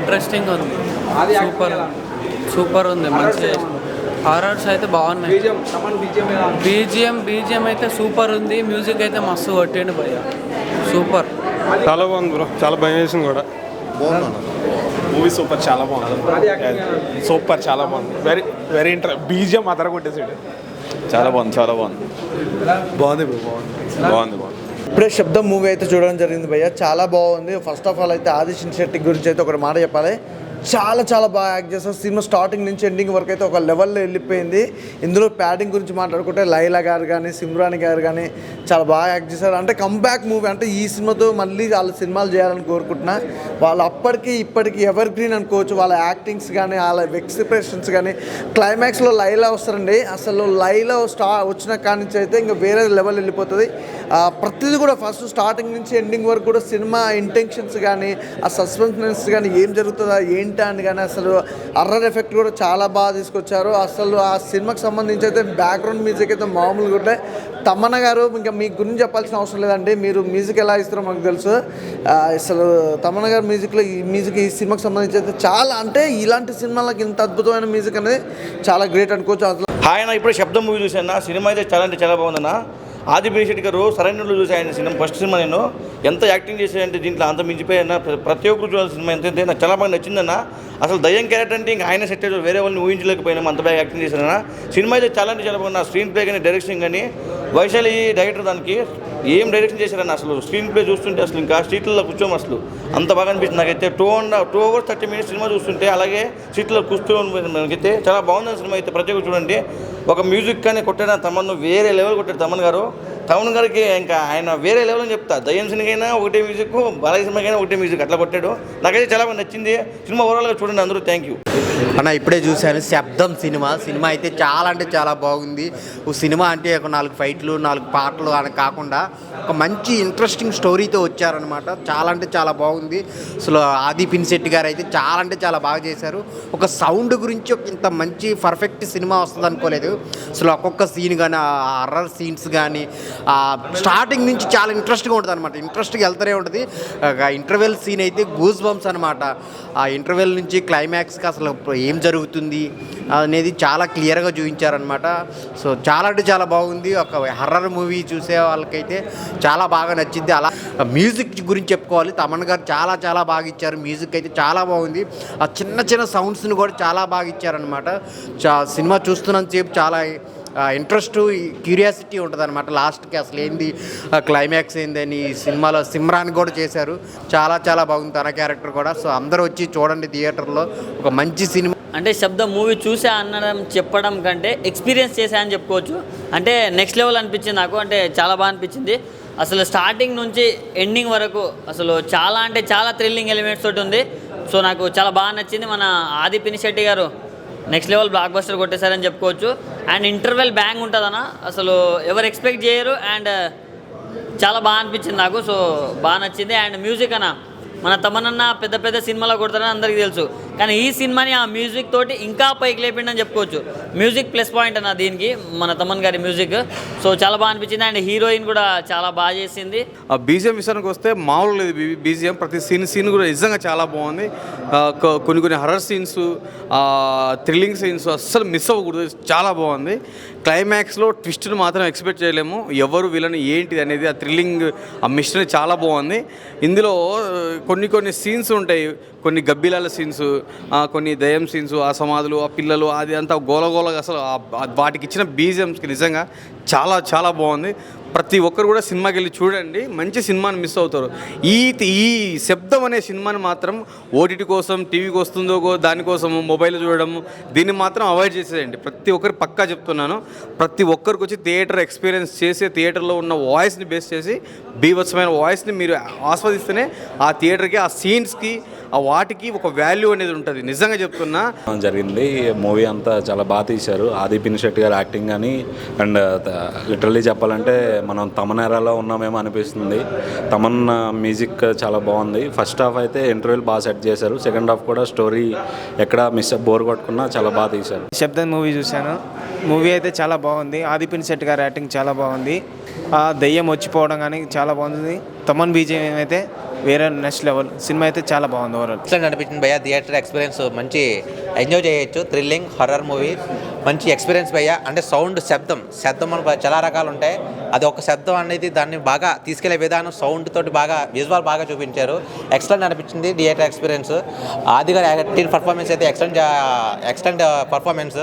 Interesting ఉంది, super super ఉంది. మంచి హారర్స్ అయితే బాగున్నాయి. బీజిఎం అయితే సూపర్ ఉంది. మ్యూజిక్ అయితే మస్తు కొట్టిండు భయ్య, సూపర్. చాలా బాగుంది బ్రో, చాలా భయం వేసింది కూడా. మూవీ సూపర్, చాలా బాగుంది. సూపర్, చాలా బాగుంది. వెరీ వెరీ బీజిఎం అదర కొట్టేసాడు. చాలా బాగుంది, చాలా బాగుంది. బాగుంది బ్రో, బాగుంది. ఇప్పుడే శబ్దం మూవీ అయితే చూడడం జరిగింది భయ్య, చాలా బాగుంది. ఫస్ట్ ఆఫ్ ఆల్ అయితే ఆది శెట్టి గురించి అయితే ఒక మాట చెప్పాలి. చాలా బాగా యాక్ట్ చేస్తారు. సినిమా స్టార్టింగ్ నుంచి ఎండింగ్ వరకు అయితే ఒక లెవెల్లో వెళ్ళిపోయింది. ఇందులో ప్యాడింగ్ గురించి మాట్లాడుకుంటే లైలా గారు కానీ సిమ్రాన్ గారు కానీ చాలా బాగా యాక్ట్ చేశారు. అంటే కంబ్యాక్ మూవీ, అంటే ఈ సినిమాతో మళ్ళీ వాళ్ళ సినిమాలు చేయాలని కోరుకుంటున్నా. వాళ్ళు అప్పటికి ఇప్పటికి ఎవర్ గ్రీన్ అనుకోవచ్చు. వాళ్ళ యాక్టింగ్స్ కానీ వాళ్ళ ఎక్స్ప్రెషన్స్ కానీ. క్లైమాక్స్లో లైలా వస్తారండి, అసలు లైలా వచ్చిన కాడి నుంచి అయితే ఇంకా వేరే లెవెల్ వెళ్ళిపోతుంది. ప్రతిదీ కూడా ఫస్ట్ స్టార్టింగ్ నుంచి ఎండింగ్ వరకు కూడా సినిమా ఇంటెన్షన్స్ కానీ ఆ సస్పెన్స్ కానీ ఏం జరుగుతుందా ఏంటి అని కానీ అసలు అర్రర్ ఎఫెక్ట్ కూడా చాలా బాగా తీసుకొచ్చారు. అసలు ఆ సినిమాకి సంబంధించి అయితే బ్యాక్గ్రౌండ్ మ్యూజిక్ అయితే మామూలుగా ఉంటాయి. తమన్నా గారు ఇంకా మీ గురించి చెప్పాల్సిన అవసరం లేదండి, మీరు మ్యూజిక్ ఎలా ఇస్తారో మాకు తెలుసు. అసలు తమన్నా గారు మ్యూజిక్లో ఈ మ్యూజిక్ ఈ సినిమాకి సంబంధించి అయితే చాలా, అంటే ఇలాంటి సినిమాలకు ఇంత అద్భుతమైన మ్యూజిక్ అనేది చాలా గ్రేట్ అనుకోవచ్చు. అసలు ఆయన ఇప్పుడు శబ్దం మూవీ చూసాను, సినిమా అయితే చాలా అంటే చాలా బాగుందన్న. ఆది శెట్టి గారు సరైనలో చూసి ఆయన సినిమా ఫస్ట్ సినిమా నేను ఎంత యాక్టింగ్ చేశానంటే దీంట్లో అంత మించిపోయినా ప్రతి ఒక్కరు చూడాల్సిన సినిమా ఎంత నాకు చాలా బాగా నచ్చిందన్న. అసలు దయ్యం క్యారెక్టర్ అంటే ఇంకా ఆయన సెట్ వేరే వాళ్ళని ఊహించలేకపోయినా అంత బాగా యాక్టింగ్ చేశారన్న. సినిమా అయితే చాలా అంటే చాలా బాగున్నా. స్క్రీన్ ప్లే కానీ డైరెక్షన్ కానీ వైశాలి డైరెక్టర్ దానికి ఏం డైరెక్షన్ చేశారన్న. అసలు స్క్రీన్ ప్లే చూస్తుంటే అసలు ఇంకా సీట్లలో కూర్చోము, అసలు అంత బాగా అనిపిస్తుంది నాకైతే. 2 hours 30 minutes సినిమా చూస్తుంటే అలాగే సీట్లో కూర్చొని మనకైతే చాలా బాగుంది సినిమా అయితే. ప్రతి ఒక్కరు చూడండి. ఒక మ్యూజిక్ కానీ కొట్టాడు తమన్, వేరే లెవెల్ కొట్టాడు తమన్ గారికి. ఇంకా ఆయన వేరే లెవెల్ అని చెప్తా. దయ్యం సినిమాకైనా ఒకటే మ్యూజిక్, బాలయ్య సినిమాకైనా ఒకటే మ్యూజిక్, అట్లా కొట్టాడు. నాకైతే చాలా బాగా నచ్చింది సినిమా. ఓవరాల్గా చూడండి అందరూ. థ్యాంక్ యూ అన్న. ఇప్పుడే చూశాను శబ్దం సినిమా అయితే చాలా అంటే చాలా బాగుంది. ఓ సినిమా అంటే ఒక 4 ఫైట్లు 4 పాటలు అని కాకుండా ఒక మంచి ఇంట్రెస్టింగ్ స్టోరీతో వచ్చారనమాట. చాలా అంటే చాలా బాగుంది. అసలు ఆది శెట్టి గారు అయితే చాలా అంటే చాలా బాగా చేశారు. ఒక సౌండ్ గురించి ఒక ఇంత మంచి పర్ఫెక్ట్ సినిమా వస్తుంది అనుకోలేదు. అసలు ఒక్కొక్క సీన్ కానీ ఆ హర్రర్ సీన్స్ కానీ స్టార్టింగ్ నుంచి చాలా ఇంట్రెస్ట్గా ఉంటుంది అనమాట. ఇంట్రెస్ట్గా వెళ్తూనే ఉంటుంది. ఇంటర్వెల్ సీన్ అయితే గూస్ బంప్స్ అనమాట. ఆ ఇంటర్వెల్ నుంచి క్లైమాక్స్కి అసలు ఏం జరుగుతుంది అనేది చాలా క్లియర్గా చూపించారనమాట. సో చాలా అంటే చాలా బాగుంది. ఒక హర్రర్ మూవీ చూసే వాళ్ళకైతే చాలా బాగా నచ్చింది. అలా మ్యూజిక్ గురించి చెప్పుకోవాలి. తమన్ గారు చాలా బాగా ఇచ్చారు. మ్యూజిక్ అయితే చాలా బాగుంది. ఆ చిన్న సౌండ్స్ని కూడా చాలా బాగా ఇచ్చారనమాట. సినిమా చూస్తున్నంతసేపు చాలా ఇంట్రెస్ట్ క్యూరియాసిటీ ఉంటుంది అనమాట. లాస్ట్కి అసలు ఏంది క్లైమాక్స్ ఏందని సినిమాలో సిమ్రాన్ కూడా చేశారు. చాలా బాగుంది తన క్యారెక్టర్ కూడా. సో అందరూ వచ్చి చూడండి థియేటర్లో. ఒక మంచి సినిమా. అంటే శబ్దం మూవీ చూసా అనడం చెప్పడం కంటే ఎక్స్పీరియన్స్ చేసా అని చెప్పుకోవచ్చు. అంటే నెక్స్ట్ లెవెల్ అనిపించింది నాకు. అంటే చాలా బాగా అనిపించింది. అసలు స్టార్టింగ్ నుంచి ఎండింగ్ వరకు అసలు చాలా అంటే చాలా థ్రిల్లింగ్ ఎలిమెంట్స్ తోటి ఉంది. సో నాకు చాలా బాగా నచ్చింది. మన ఆది శెట్టి గారు నెక్స్ట్ లెవెల్ బ్లాక్ బస్టర్ కొట్టేశారని చెప్పుకోవచ్చు. అండ్ ఇంటర్వెల్ బ్యాంగ్ ఉంటుందన్న, అసలు ఎవరు ఎక్స్పెక్ట్ చేయరు. అండ్ చాలా బాగా అనిపించింది నాకు. సో బాగా నచ్చింది. అండ్ మ్యూజిక్ అన్న, మన తమనన్న పెద్ద సినిమాలో కొడతారని అందరికీ తెలుసు, కానీ ఈ సినిమాని ఆ మ్యూజిక్ తోటి ఇంకా పైకి లేపిండని చెప్పుకోవచ్చు. మ్యూజిక్ ప్లస్ పాయింట్ అన్న దీనికి, మన తమన్ గారి మ్యూజిక్. సో చాలా బాగా అనిపించింది. అండ్ హీరోయిన్ కూడా చాలా బాగా చేసింది. ఆ బీజిఎం విషయానికి వస్తే మామూలు లేదు. బీజిఎం ప్రతి సీన్ కూడా నిజంగా చాలా బాగుంది. కొన్ని హర్రర్ సీన్స్, థ్రిల్లింగ్ సీన్స్ అస్సలు మిస్ అవ్వకూడదు. చాలా బాగుంది. క్లైమాక్స్లో ట్విస్ట్ని మాత్రం ఎక్స్పెక్ట్ చేయలేము. ఎవరు విలని ఏంటిది అనేది ఆ థ్రిల్లింగ్ ఆ మిస్టరీ చాలా బాగుంది. ఇందులో కొన్ని సీన్స్ ఉంటాయి, కొన్ని గబ్బిలాల సీన్స్, కొన్ని దయ్యం సీన్స్, ఆ సమాధులు, ఆ పిల్లలు, అది అంతా గోలగోలగా అసలు వాటికి ఇచ్చిన బీజిఎంస్కి నిజంగా చాలా బాగుంది. ప్రతి ఒక్కరు కూడా సినిమాకి వెళ్ళి చూడండి. మంచి సినిమాని మిస్ అవుతారు. ఈ శబ్దం అనే సినిమాని మాత్రం ఓటీటీ కోసం, టీవీకి వస్తుందో దానికోసం మొబైల్ చూడడం, దీన్ని మాత్రం అవాయిడ్ చేసేయండి. ప్రతి ఒక్కరు పక్కా చెప్తున్నాను. ప్రతి ఒక్కరికి వచ్చి థియేటర్ ఎక్స్పీరియన్స్ చేసి థియేటర్లో ఉన్న వాయిస్ని బేస్ చేసి బీభత్సమైన వాయిస్ని మీరు ఆస్వాదిస్తేనే ఆ థియేటర్కి, ఆ సీన్స్కి, ఆ వాటికి ఒక వాల్యూ అనేది ఉంటుంది. నిజంగా చెప్తున్నా. జరిగింది మూవీ అంతా చాలా బాగా తీశారు. ఆది శెట్టి గారు యాక్టింగ్ కానీ, అండ్ లిటరల్లీ చెప్పాలంటే మనం తమన్ ఎరాలో ఉన్నామేమో అనిపిస్తుంది. తమన్ మ్యూజిక్ చాలా బాగుంది. ఫస్ట్ హాఫ్ అయితే ఇంటర్వ్యూలు బాగా సెట్ చేశారు. సెకండ్ హాఫ్ కూడా స్టోరీ ఎక్కడ బోర్ కొట్టుకున్నా చాలా బాగా తీశారు. శబ్దం మూవీ చూశాను. మూవీ అయితే చాలా బాగుంది. ఆది శెట్టి గారి యాక్టింగ్ చాలా బాగుంది. ఆ దెయ్యం వచ్చిపోవడం కానీ చాలా బాగుంది. తమన్ బీజిఎం అయితే వేరే నెక్స్ట్ లెవెల్. సినిమా అయితే చాలా బాగుంది ఓవరాల్. ఎక్సలెంట్ అనిపించింది భయ్య. థియేటర్ ఎక్స్పీరియన్స్ మంచి ఎంజాయ్ చేయొచ్చు. థ్రిల్లింగ్ హర్రర్ మూవీ మంచి ఎక్స్పీరియన్స్ భయ్య. అంటే సౌండ్ శబ్దం మనకు చాలా రకాలు ఉంటాయి. అది ఒక శబ్దం అనేది దాన్ని బాగా తీసుకెళ్లే విధానం సౌండ్ తోటి బాగా విజువల్ బాగా చూపించారు. ఎక్సలెంట్ అనిపించింది థియేటర్ ఎక్స్పీరియన్స్. ఆదిగా యాక్టింగ్ పర్ఫార్మెన్స్ అయితే ఎక్సలెంట్ పర్ఫార్మెన్స్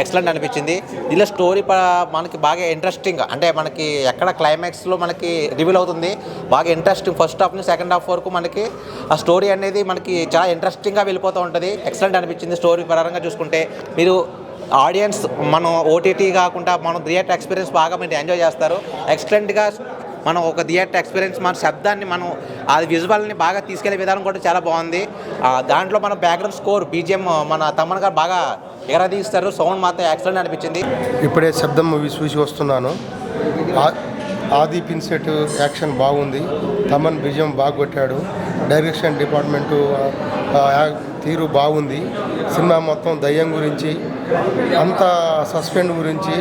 ఎక్సలెంట్ అనిపించింది. దీనిలో స్టోరీ మనకి బాగా ఇంట్రెస్టింగ్, అంటే మనకి ఎక్కడ క్లైమాక్స్లో మనకి రివీల్ అవుతుంది. బాగా ఇంట్రెస్టింగ్ ఫస్ట్ హాఫ్ నుంచి సెకండ్ హాఫ్ వరకు మనకి ఆ స్టోరీ అనేది మనకి చాలా ఇంట్రెస్టింగ్గా వెళ్ళిపోతూ ఉంటుంది. ఎక్సలెంట్ అనిపించింది. స్టోరీ పరంగా చూసుకుంటే మీరు ఆడియన్స్ మనం ఓటీటీ కాకుండా మనం థియేటర్ ఎక్స్పీరియన్స్ బాగా మీరు ఎంజాయ్ చేస్తారు. ఎక్సలెంట్గా మనం ఒక థియేటర్ ఎక్స్పీరియన్స్ మన శబ్దాన్ని మనం ఆ విజువల్ని బాగా తీసుకెళ్లే విధానం కూడా చాలా బాగుంది. దాంట్లో మన బ్యాక్గ్రౌండ్ స్కోర్ బీజిఎం మన తమన్ గారు బాగా ఎగరదీస్తారు. సౌండ్ మాత్రం ఎక్సలెంట్ అనిపించింది. ఇప్పుడే శబ్దం మూవీ చూసి వస్తున్నాను. ఆది పిన్సెట్ యాక్షన్ బాగుంది. తమన్ విజయం బాగా కొట్టాడు. డైరెక్షన్ డిపార్ట్మెంటు తీరు బాగుంది. సినిమా మొత్తం దయ్యం గురించి, అంత సస్పెండ్ గురించి,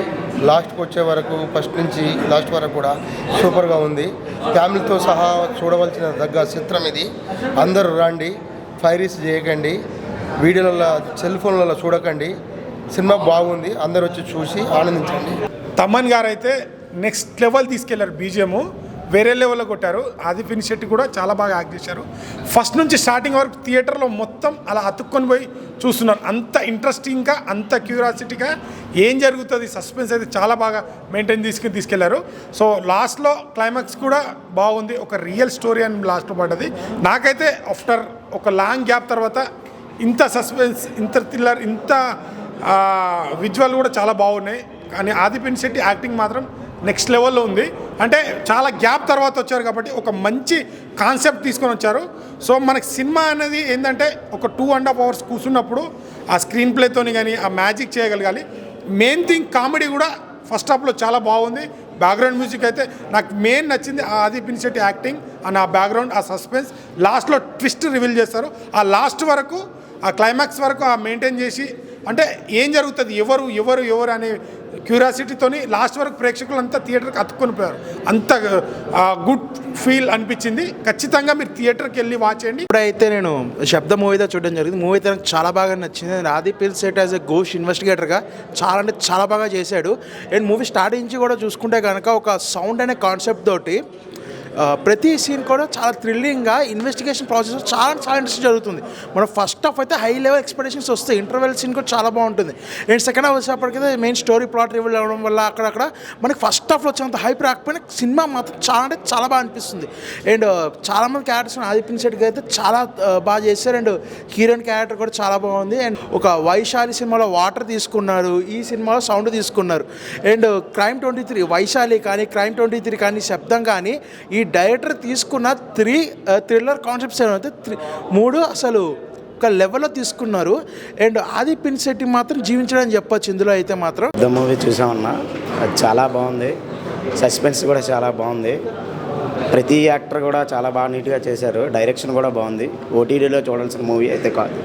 లాస్ట్కి వచ్చే వరకు ఫస్ట్ నుంచి లాస్ట్ వరకు కూడా సూపర్గా ఉంది. ఫ్యామిలీతో సహా చూడవలసిన దగ్గర చిత్రం ఇది. అందరూ రండి, ఫైరీస్ చేయకండి, వీడియోలలో సెల్ ఫోన్లలో చూడకండి. సినిమా బాగుంది, అందరూ వచ్చి చూసి ఆనందించండి. తమన్ గారు అయితే నెక్స్ట్ లెవెల్ తీసుకెళ్లారు. బీజిఎం వేరే లెవెల్లో కొట్టారు. ఆది పినిశెట్టి కూడా చాలా బాగా యాక్ట్ చేశారు. ఫస్ట్ నుంచి స్టార్టింగ్ వరకు థియేటర్లో మొత్తం అలా అతుక్కొని పోయి చూస్తున్నారు. అంత ఇంట్రెస్టింగ్గా, అంత క్యూరియాసిటీగా ఏం జరుగుతుంది సస్పెన్స్ అయితే చాలా బాగా మెయింటైన్ తీసుకెళ్లారు. సో లాస్ట్లో క్లైమాక్స్ కూడా బాగుంది. ఒక రియల్ స్టోరీ అని లాస్ట్లో పడ్డది. నాకైతే ఆఫ్టర్ ఒక లాంగ్ గ్యాప్ తర్వాత ఇంత సస్పెన్స్, ఇంత థ్రిల్లర్, ఇంత విజువల్ కూడా చాలా బాగున్నాయి. కానీ ఆది పినిశెట్టి యాక్టింగ్ మాత్రం నెక్స్ట్ లెవెల్లో ఉంది. అంటే చాలా గ్యాప్ తర్వాత వచ్చారు కాబట్టి ఒక మంచి కాన్సెప్ట్ తీసుకొని వచ్చారు. సో మనకి సినిమా అనేది ఏంటంటే ఒక 2.5 hours కూర్చున్నప్పుడు ఆ స్క్రీన్ ప్లేతోని కానీ ఆ మ్యాజిక్ చేయగలగాలి. మెయిన్ థింగ్ కామెడీ కూడా ఫస్ట్ హాఫ్లో చాలా బాగుంది. బ్యాక్గ్రౌండ్ మ్యూజిక్ అయితే నాకు మెయిన్ నచ్చింది. ఆది పినిశెట్టి యాక్టింగ్ అండ్ ఆ బ్యాక్గ్రౌండ్, ఆ సస్పెన్స్, లాస్ట్లో ట్విస్ట్ రివీల్ చేస్తారు. ఆ లాస్ట్ వరకు, ఆ క్లైమాక్స్ వరకు ఆ మెయింటైన్ చేసి, అంటే ఏం జరుగుతుంది, ఎవరు ఎవరు ఎవరు అనే క్యూరియాసిటీతోని లాస్ట్ వరకు ప్రేక్షకులంతా థియేటర్కి అతుక్కొని పోయారు. అంత గుడ్ ఫీల్ అనిపించింది. ఖచ్చితంగా మీరు థియేటర్కి వెళ్ళి వాచ్ చేయండి. ఇప్పుడైతే నేను శబ్ద మూవీతో చూడడం జరిగింది. మూవీ అయితే నాకు చాలా బాగా నచ్చింది. ఆది పినిశెట్టి యాజ్ ఎ గోస్ట్ ఇన్వెస్టిగేటర్గా చాలా అంటే చాలా బాగా చేశాడు. అండ్ మూవీ స్టార్టింగ్ నుంచి కూడా చూసుకుంటే కనుక ఒక సౌండ్ అనే కాన్సెప్ట్ తోటి ప్రతి సీన్ కూడా చాలా థ్రిల్లింగ్గా ఇన్వెస్టిగేషన్ ప్రాసెస్ చాలా ఇంట్రెస్ట్ జరుగుతుంది. మనం ఫస్ట్ హాఫ్ అయితే హై లెవెల్ ఎక్స్పెక్టేషన్స్ వస్తాయి. ఇంటర్వెల్ సీన్ కూడా చాలా బాగుంటుంది. అండ్ సెకండ్ హాఫ్ వచ్చేప్పటికైతే మెయిన్ స్టోరీ ప్లాట్ రివీల్ అవ్వడం వల్ల అక్కడక్కడ మనకి ఫస్ట్ హాఫ్లో వచ్చేంత హైప్ రాకపోయినా సినిమా మాత్రం చాలా అంటే చాలా బాగా అనిపిస్తుంది. అండ్ చాలామంది క్యారెక్టర్స్ ఆది పినిశెట్టికి అయితే చాలా బాగా చేశారు. అండ్ హీరోయిన్ క్యారెక్టర్ కూడా చాలా బాగుంది. అండ్ ఒక వైశాలి సినిమాలో వాటర్ తీసుకున్నారు, ఈ సినిమాలో సౌండ్ తీసుకున్నారు. అండ్ క్రైమ్ 23 వైశాలి కానీ, క్రైమ్ 23 కానీ, శబ్దం కానీ, ఈ డైరెక్టర్ తీసుకున్న 3 థ్రిల్లర్ కాన్సెప్ట్స్ అయితే 3 అసలు ఒక లెవెల్లో తీసుకున్నారు. అండ్ ఆది పినిశెట్టి మాత్రం జీవించడానికి చెప్పొచ్చు ఇందులో అయితే మాత్రం. ద మూవీ చూసామన్నా, అది చాలా బాగుంది. సస్పెన్స్ కూడా చాలా బాగుంది. ప్రతి యాక్టర్ కూడా చాలా బాగా నీట్గా చేశారు. డైరెక్షన్ కూడా బాగుంది. ఓటీటీలో చూడాల్సిన మూవీ అయితే కాదు,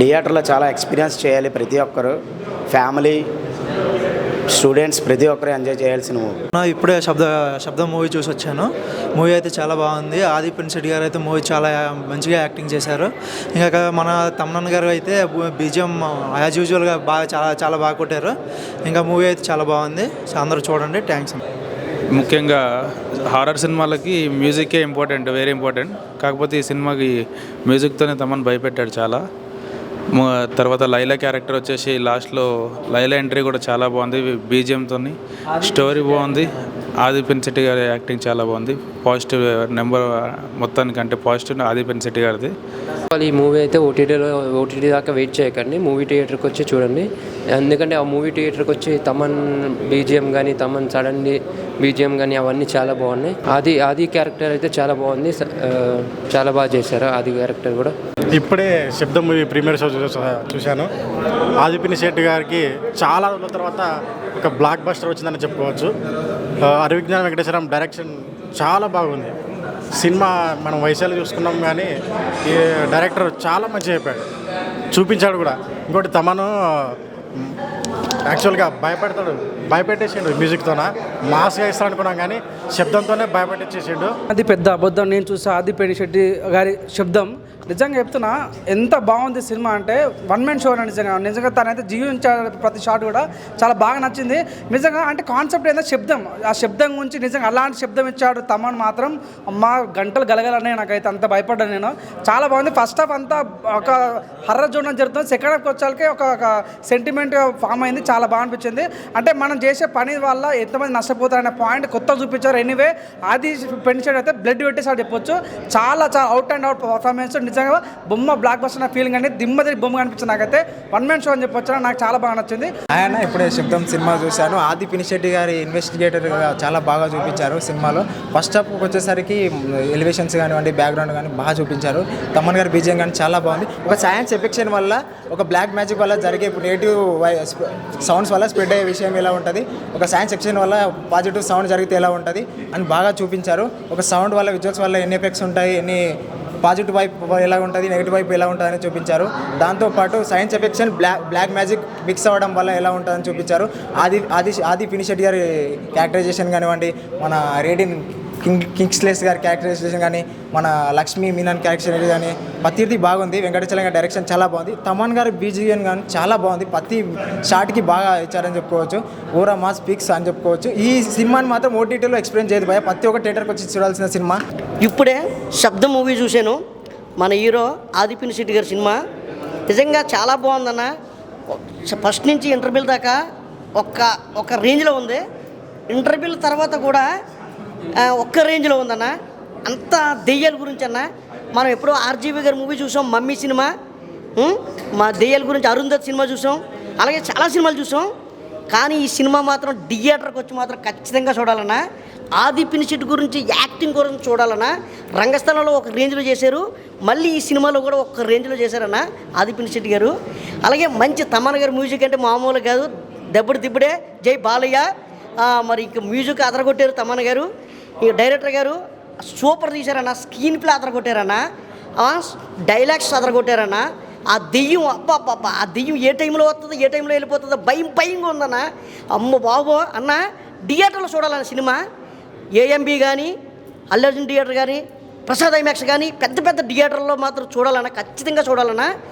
థియేటర్లో చాలా ఎక్స్పీరియన్స్ చేయాలి. ప్రతి ఒక్కరు, ఫ్యామిలీ, స్టూడెంట్స్ ప్రతి ఒక్కరు ఎంజాయ్ చేయాల్సిన మూవీ. ఇప్పుడే శబ్దం మూవీ చూసి వచ్చాను. మూవీ అయితే చాలా బాగుంది. ఆది పినిశెట్టి గారు అయితే మూవీ చాలా మంచిగా యాక్టింగ్ చేశారు. ఇంకా మన తమన్ గారు అయితే బీజిఎం యాజ్ యూజువల్గా బాగా చాలా బాగా కొట్టారు. ఇంకా మూవీ అయితే చాలా బాగుంది. అందరూ చూడండి. థ్యాంక్స్. ముఖ్యంగా హారర్ సినిమాలకి మ్యూజికే ఇంపార్టెంట్, వెరీ ఇంపార్టెంట్. కాకపోతే ఈ సినిమాకి మ్యూజిక్తోనే తమన్ భయపెట్టాడు చాలా. తర్వాత లైలా క్యారెక్టర్ వచ్చేసి లాస్ట్లో లైలా ఎంట్రీ కూడా చాలా బాగుంది. బీజిఎంతో స్టోరీ బాగుంది. ఆది పినిశెట్టి గారి యాక్టింగ్ చాలా బాగుంది. పాజిటివ్ నెంబర్ మొత్తానికంటే పాజిటివ్ ఆది పినిశెట్టి గారిది. ఈ మూవీ అయితే ఓటీటీ దాకా వెయిట్ చేయకండి, మూవీ థియేటర్కి వచ్చి చూడండి. ఎందుకంటే ఆ మూవీ థియేటర్కి వచ్చి తమన్ బీజిఎం కానీ, తమన్ సడన్లీ బీజిఎం కానీ అవన్నీ చాలా బాగున్నాయి. ఆది క్యారెక్టర్ అయితే చాలా బాగుంది. చాలా బాగా చేశారు ఆది క్యారెక్టర్ కూడా. ఇప్పుడే శబ్దం మూవీ ప్రీమియర్ షో చూశాను. ఆది పినిశెట్టి గారికి చాలా రోజుల తర్వాత ఒక బ్లాక్ బస్టర్ వచ్చిందని చెప్పుకోవచ్చు. అరవిజ్ఞాన వెంకటేశ్వరం డైరెక్షన్ చాలా బాగుంది. సినిమా మనం వైశాలి చూసుకున్నాం కానీ ఈ డైరెక్టర్ చాలా మంచిగా చెప్పాడు, చూపించాడు కూడా. ఇంకోటి తమను యాక్చువల్గా భయపెట్టేసిండు మ్యూజిక్తోన మాస్గా ఇస్తాడు అనుకున్నాం కానీ శబ్దంతోనే భయపెట్టేసేసిండు. అది పెద్ద అబద్ధం. నేను చూసా ఆది పినిశెట్టి గారి శబ్దం. నిజంగా చెప్తున్నా ఎంత బాగుంది సినిమా అంటే వన్ మ్యాన్ షో. నిజంగా తనైతే జీవించాడు ప్రతి షాట్ కూడా చాలా బాగా నచ్చింది నిజంగా. అంటే కాన్సెప్ట్ ఏంటంటే శబ్దం, ఆ శబ్దం గురించి నిజంగా అలాంటి శబ్దం ఇచ్చాడు తమన్ మాత్రం. అమ్మ గంటలు గలగలనే నాకైతే అంత భయపడ్డాను నేను. చాలా బాగుంది. ఫస్ట్ హాఫ్ అంతా ఒక హర్రర్ చూడడం జరుగుతుంది. సెకండ్ హాఫ్కి వచ్చాకే ఒక సెంటిమెంట్ ఫామ్ అయింది. చాలా బాగా అనిపించింది. అంటే మనం చేసే పని వల్ల ఎంతమంది నష్టపోతారనే పాయింట్ కొత్తగా చూపించారు. ఎనీవే ఆది పినిశెట్టి అయితే బ్లడ్ పెట్టేసాడు చెప్పొచ్చు. చాలా అవుట్ అండ్ అవుట్ పర్ఫార్మెన్స్. నిజంగా బొమ్మ బ్లాక్ బస్టర్ నా ఫీలింగ్ అనేది దిమ్మది బొమ్మ అనిపించింది నాకైతే. వన్ మ్యాన్ షో అని చెప్పొచ్చు. నాకు చాలా బాగా నచ్చింది. ఆయన ఇప్పుడే శబ్దం సినిమా చూశాను. ఆది పినిశెట్టి గారి ఇన్వెస్టిగేటర్గా చాలా బాగా చూపించారు సినిమాలో. ఫస్ట్ హాఫ్కి వచ్చేసరికి ఎలివేషన్స్ కానివ్వండి, బ్యాక్గ్రౌండ్ కానీ బాగా చూపించారు. తమన్ గారి బీజియం కానీ చాలా బాగుంది. ఒక సైన్స్ ఎఫెక్షన్ వల్ల, ఒక బ్లాక్ మ్యాజిక్ వల్ల జరిగే నెగిటివ్ సౌండ్స్ వల్ల స్ప్రెడ్ అయ్యే విషయం ఎలా ఉంటుంది, ఒక సైన్స్ ఎఫెక్షన్ వల్ల పాజిటివ్ సౌండ్ జరిగితే ఎలా ఉంటుంది అని బాగా చూపించారు. ఒక సౌండ్ వల్ల, విజువల్స్ వల్ల ఎన్ని ఎఫెక్ట్స్ ఉంటాయి, ఎన్ని పాజిటివ్ వైపు ఎలా ఉంటుంది, నెగిటివ్ వైపు ఎలా ఉంటుందని చూపించారు. దాంతోపాటు science affection black magic mix అవ్వడం వల్ల ఎలా ఉంటుందని చూపించారు. ఆది పినిశెట్టి గారి క్యారెక్టరైజేషన్ కానివ్వండి, మన రేడిన్ కింగ్స్లెస్ గారి క్యారెక్టరైజేషన్ కానీ, మన లక్ష్మీ మీనన్ క్యారెక్టర్ కానీ ప్రతిదీ బాగుంది. వెంకటాచలం గారి డైరెక్షన్ చాలా బాగుంది. తమన్ గారి బీజిఎం కానీ చాలా బాగుంది. ప్రతి షాట్కి బాగా ఇచ్చారని చెప్పుకోవచ్చు. ఊరా మాస్ పిక్స్ అని చెప్పుకోవచ్చు. ఈ సినిమాని మాత్రం ఓటీటీలో ఎక్స్ప్లెయిన్ చేయదు భయ. ప్రతి ఒక్క థియేటర్కి వచ్చి చూడాల్సిన సినిమా. ఇప్పుడే శబ్దం మూవీ చూశాను. మన హీరో ఆది పినిశెట్టి గారి సినిమా నిజంగా చాలా బాగుందన్న. ఫస్ట్ నుంచి ఇంటర్వ్యూల దాకా ఒక రేంజ్లో ఉంది. ఇంటర్వ్యూల తర్వాత కూడా ఒక్క రేంజ్లో ఉందన్న. అంత దెయ్యాల గురించి అన్న. మనం ఎప్పుడో ఆర్జీవి గారి మూవీ చూసాం, మమ్మీ సినిమా, మా దెయ్యాల గురించి అరుంధత్ సినిమా చూసాం, అలాగే చాలా సినిమాలు చూసాం. కానీ ఈ సినిమా మాత్రం థియేటర్కి వచ్చి మాత్రం ఖచ్చితంగా చూడాలన్నా. ఆది పినిశెట్టి గురించి యాక్టింగ్ గురించి చూడాలన్నా. రంగస్థలంలో ఒక రేంజ్లో చేశారు, మళ్ళీ ఈ సినిమాలో కూడా ఒక రేంజ్లో చేశారన్న ఆది పినిశెట్టి గారు. అలాగే మంచి తమన్ గారి మ్యూజిక్ అంటే మామూలు కాదు, దిబ్బడే జై బాలయ్య. మరి ఇంక మ్యూజిక్ అదరగొట్టారు తమన్ గారు. ఇక డైరెక్టర్ గారు సూపర్ తీశారన్న. స్క్రీన్ ప్లే అదరగొట్టారన్న, డైలాగ్స్ అదరగొట్టారన్న. ఆ దెయ్యం అబ్బా ఆ దెయ్యం ఏ టైంలో వస్తుందో, ఏ టైంలో వెళ్ళిపోతుందో భయంగా ఉందన్న. అమ్మ బాబో అన్న, థియేటర్లో చూడాలన్న సినిమా. ఏఎంబి కానీ, అల్లు అర్జున్ థియేటర్ కానీ, ప్రసాద్ ఐమాక్స్ కానీ పెద్ద థియేటర్లో మాత్రం చూడాలన్నా, ఖచ్చితంగా చూడాలన్నా.